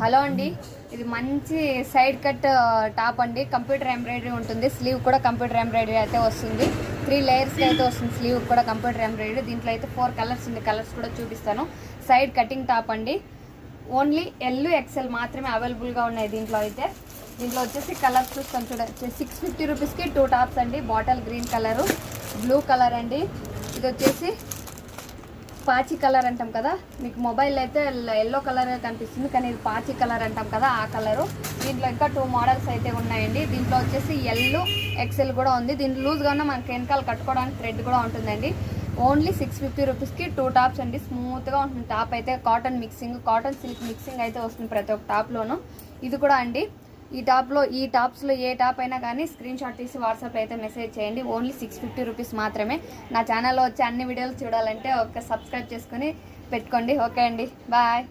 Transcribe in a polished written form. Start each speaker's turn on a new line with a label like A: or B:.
A: Hello అండి, ఇది మంచి సైడ్ కట్ టాప్ అండి. కంప్యూటర్ ఎంబ్రాయిడరీ ఉంటుంది. స్లీవ్ కూడా కంప్యూటర్ ఎంబ్రాయిడరీ అయితే వస్తుంది. 3 లేయర్స్ అయితే వస్తుంది. స్లీవ్ కూడా కంప్యూటర్ ఎంబ్రాయిడరీ. దీంట్లో అయితే 4 కలర్స్ ఉంది. కలర్స్ కూడా చూపిస్తాను. సైడ్ కటింగ్ టాప్ అండి. ఓన్లీ ఎల్ ఎక్సెల్ మాత్రమే అవైలబుల్గా ఉన్నాయి దీంట్లో అయితే. దీంట్లో వచ్చేసి కలర్స్ చూస్తాను చూడండి. 650 రూపీస్కి 2 టాప్స్ అండి. Bottle green colour, blue colour అండి. ఇది వచ్చేసి పాచి కలర్ అంటాం కదా, మీకు మొబైల్ అయితే ఎల్లో కలర్ కనిపిస్తుంది, కానీ ఇది పాచి కలర్ అంటాం కదా, ఆ కలరు. దీంట్లో ఇంకా 2 మోడల్స్ అయితే ఉన్నాయండి. దీంట్లో వచ్చేసి ఎల్ ఎక్సెల్ కూడా ఉంది. దీంట్లో లూజ్గా ఉన్న మనకి వెనకాల కట్టుకోవడానికి థ్రెడ్ కూడా ఉంటుందండి. ఓన్లీ 650 రూపీస్కి 2 టాప్స్ అండి. స్మూత్గా ఉంటుంది టాప్ అయితే. Cotton mixing, cotton silk mixing అయితే వస్తుంది ప్రతి ఒక్క టాప్లోనూ. ఇది కూడా అండి. ఈ టాప్స్లో ఏ టాప్ అయినా కానీ స్క్రీన్ షాట్ తీసి వాట్సాప్ అయితే మెసేజ్ చేయండి. ఓన్లీ 650 రూపీస్ మాత్రమే. నా ఛానల్లో వచ్చే అన్ని వీడియోలు చూడాలంటే ఒక సబ్స్క్రైబ్ చేసుకొని పెట్టుకోండి. ఓకే అండి, బాయ్.